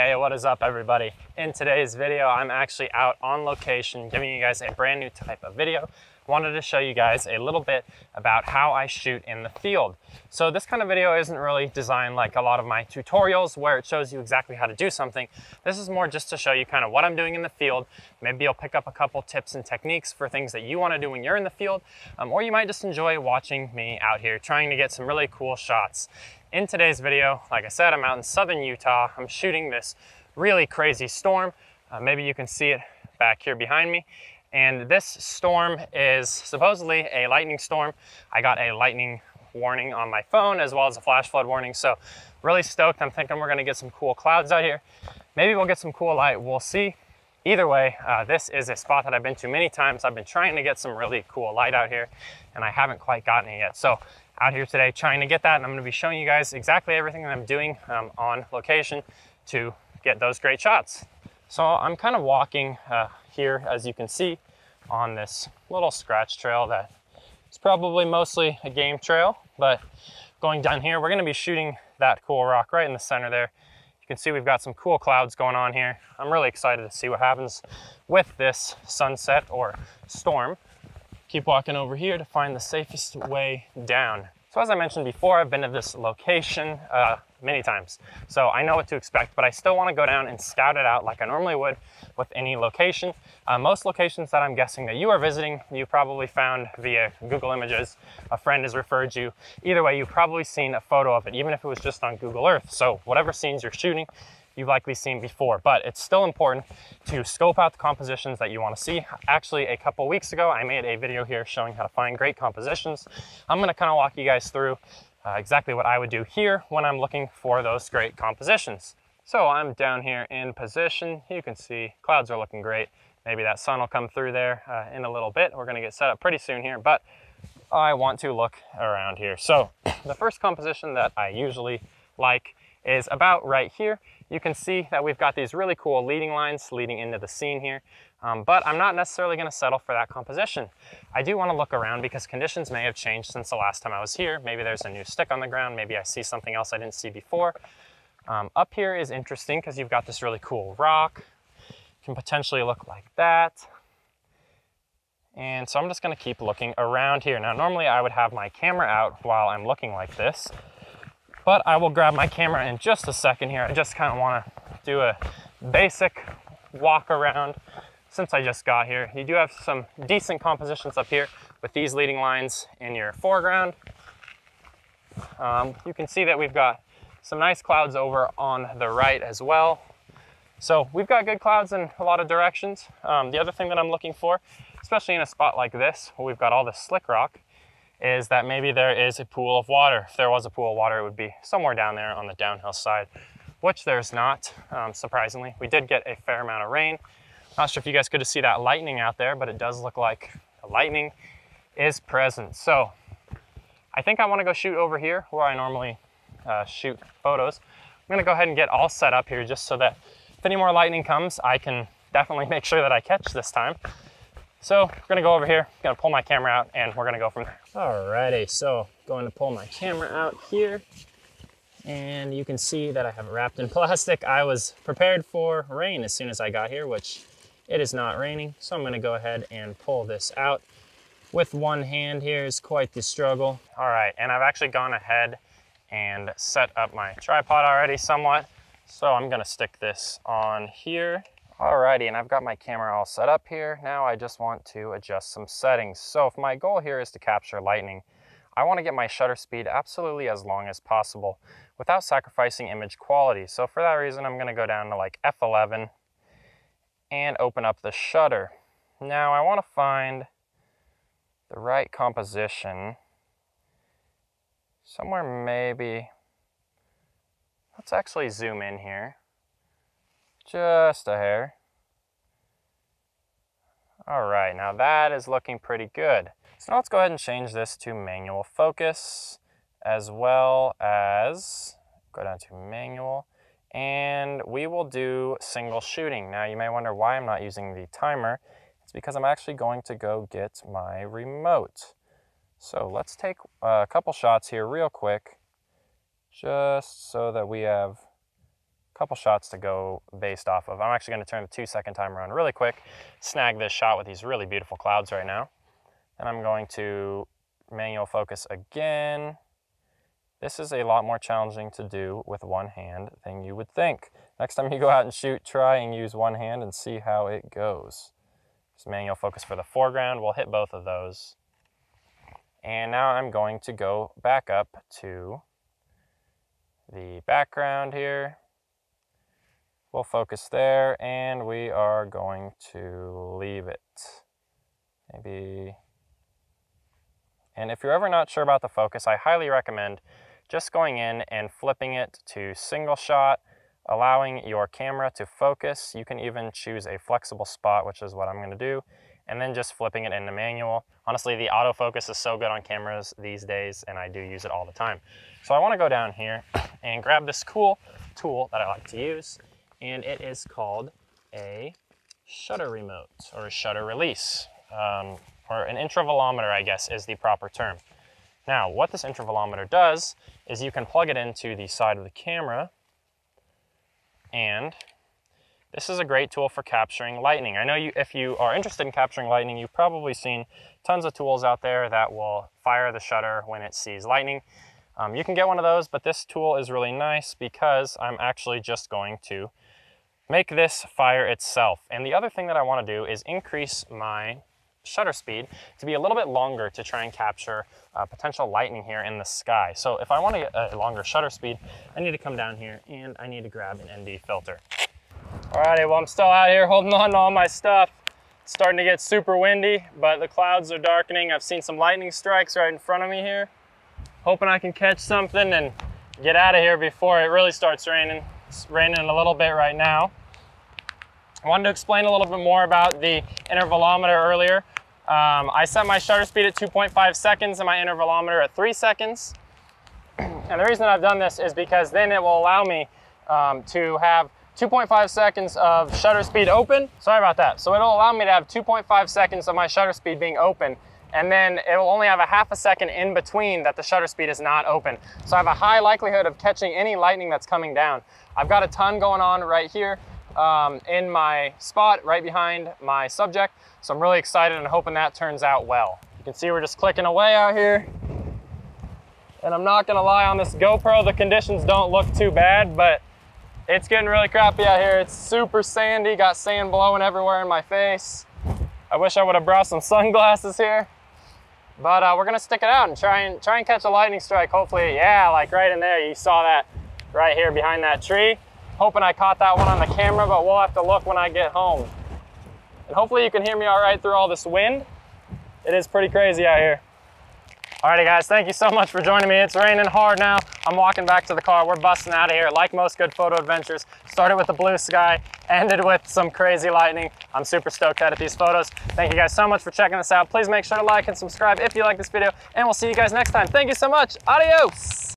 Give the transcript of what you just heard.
Hey, what is up everybody? In today's video, I'm actually out on location giving you guys a brand new type of video. Wanted to show you guys a little bit about how I shoot in the field. So this kind of video isn't really designed like a lot of my tutorials where it shows you exactly how to do something. This is more just to show you kind of what I'm doing in the field. Maybe you'll pick up a couple tips and techniques for things that you want to do when you're in the field, or you might just enjoy watching me out here trying to get some really cool shots. In today's video, like I said, I'm out in southern Utah. I'm shooting this really crazy storm. Maybe you can see it back here behind me. And this storm is supposedly a lightning storm. I got a lightning warning on my phone as well as a flash flood warning. So really stoked. I'm thinking we're gonna get some cool clouds out here. Maybe we'll get some cool light, we'll see. Either way, this is a spot that I've been to many times. I've been trying to get some really cool light out here and I haven't quite gotten it yet. So out here today trying to get that, and I'm gonna be showing you guys exactly everything that I'm doing on location to get those great shots. So I'm kind of walking here, as you can see, on this little scratch trail that is probably mostly a game trail, but going down here, we're gonna be shooting that cool rock right in the center there. You can see we've got some cool clouds going on here. I'm really excited to see what happens with this sunset or storm. Keep walking over here to find the safest way down. So as I mentioned before, I've been to this location many times, so I know what to expect, but I still want to go down and scout it out like I normally would with any location. Most locations that I'm guessing that you are visiting, you probably found via Google Images. A friend has referred you. Either way, you've probably seen a photo of it, even if it was just on Google Earth. So whatever scenes you're shooting, you've likely seen before, but it's still important to scope out the compositions that you want to see. Actually, a couple weeks ago, I made a video here showing how to find great compositions. I'm going to kind of walk you guys through exactly what I would do here when I'm looking for those great compositions. So I'm down here in position. You can see clouds are looking great. Maybe that sun will come through there in a little bit. We're going to get set up pretty soon here, but I want to look around here. So the first composition that I usually like is about right here. You can see that we've got these really cool leading lines leading into the scene here, but I'm not necessarily going to settle for that composition. I do want to look around because conditions may have changed since the last time I was here. Maybe there's a new stick on the ground. Maybe I see something else I didn't see before. Up here is interesting because you've got this really cool rock. It can potentially look like that. And so I'm just going to keep looking around here. Now, normally I would have my camera out while I'm looking like this, but I will grab my camera in just a second here. I just kind of want to do a basic walk around since I just got here. You do have some decent compositions up here with these leading lines in your foreground. You can see that we've got some nice clouds over on the right as well. So we've got good clouds in a lot of directions. The other thing that I'm looking for, especially in a spot like this where we've got all this slick rock, is that maybe there is a pool of water. If there was a pool of water, it would be somewhere down there on the downhill side, which there's not, surprisingly. We did get a fair amount of rain. Not sure if you guys could see that lightning out there, but it does look like the lightning is present. So I think I want to go shoot over here where I normally shoot photos. I'm gonna go ahead and get all set up here just so that if any more lightning comes, I can definitely make sure that I catch this time. So we're gonna go over here, gonna pull my camera out, and we're gonna go from there. Alrighty, so going to pull my camera out here, and you can see that I have it wrapped in plastic. I was prepared for rain as soon as I got here, which it is not raining. So I'm gonna go ahead and pull this out. With one hand here is quite the struggle. All right, and I've actually gone ahead and set up my tripod already somewhat. So I'm gonna stick this on here. Alrighty, and I've got my camera all set up here. Now I just want to adjust some settings. So if my goal here is to capture lightning, I want to get my shutter speed absolutely as long as possible without sacrificing image quality. So for that reason, I'm going to go down to like F11 and open up the shutter. Now I want to find the right composition. Somewhere maybe, let's actually zoom in here. Just a hair. All right, now that is looking pretty good. So now let's go ahead and change this to manual focus, as well as go down to manual, and we will do single shooting. Now you may wonder why I'm not using the timer. It's because I'm actually going to go get my remote. So let's take a couple shots here real quick, just so that we have couple shots to go based off of. I'm actually going to turn the 2-second timer on really quick, snag this shot with these really beautiful clouds right now. And I'm going to manual focus again. This is a lot more challenging to do with one hand than you would think. Next time you go out and shoot, try and use one hand and see how it goes. Just manual focus for the foreground. We'll hit both of those. And now I'm going to go back up to the background here. We'll focus there, and we are going to leave it. Maybe. And if you're ever not sure about the focus, I highly recommend just going in and flipping it to single shot, allowing your camera to focus. You can even choose a flexible spot, which is what I'm going to do, and then just flipping it into manual. Honestly, the autofocus is so good on cameras these days, and I do use it all the time. So I want to go down here and grab this cool tool that I like to use, and it is called a shutter remote, or a shutter release, or an intravolometer, I guess is the proper term. Now, what this intravolometer does is you can plug it into the side of the camera, and this is a great tool for capturing lightning. I know if you are interested in capturing lightning, you've probably seen tons of tools out there that will fire the shutter when it sees lightning. You can get one of those, but this tool is really nice because I'm actually just going to make this fire itself. And the other thing that I want to do is increase my shutter speed to be a little bit longer to try and capture potential lightning here in the sky. So if I want to get a longer shutter speed, I need to come down here and I need to grab an ND filter. Alrighty, well, I'm still out here holding on to all my stuff. It's starting to get super windy, but the clouds are darkening. I've seen some lightning strikes right in front of me here. Hoping I can catch something and get out of here before it really starts raining. It's raining a little bit right now. I wanted to explain a little bit more about the intervalometer earlier. I set my shutter speed at 2.5 seconds and my intervalometer at 3 seconds. And the reason I've done this is because then it will allow me to have 2.5 seconds of shutter speed open. Sorry about that. So it'll allow me to have 2.5 seconds of my shutter speed being open, and then it will only have a half a second in between that the shutter speed is not open. So I have a high likelihood of catching any lightning that's coming down. I've got a ton going on right here in my spot right behind my subject. So I'm really excited and hoping that turns out well. You can see we're just clicking away out here. And I'm not gonna lie, on this GoPro, the conditions don't look too bad, but it's getting really crappy out here. It's super sandy, got sand blowing everywhere in my face. I wish I would have brought some sunglasses here. But we're gonna stick it out and try and catch a lightning strike. Hopefully, yeah, like right in there. You saw that right here behind that tree. Hoping I caught that one on the camera, but we'll have to look when I get home. And hopefully you can hear me all right through all this wind. It is pretty crazy out here. Alrighty guys, thank you so much for joining me. It's raining hard now. I'm walking back to the car. We're busting out of here. Like most good photo adventures, started with the blue sky, ended with some crazy lightning. I'm super stoked to edit these photos. Thank you guys so much for checking this out. Please make sure to like and subscribe if you like this video, and we'll see you guys next time. Thank you so much. Adios.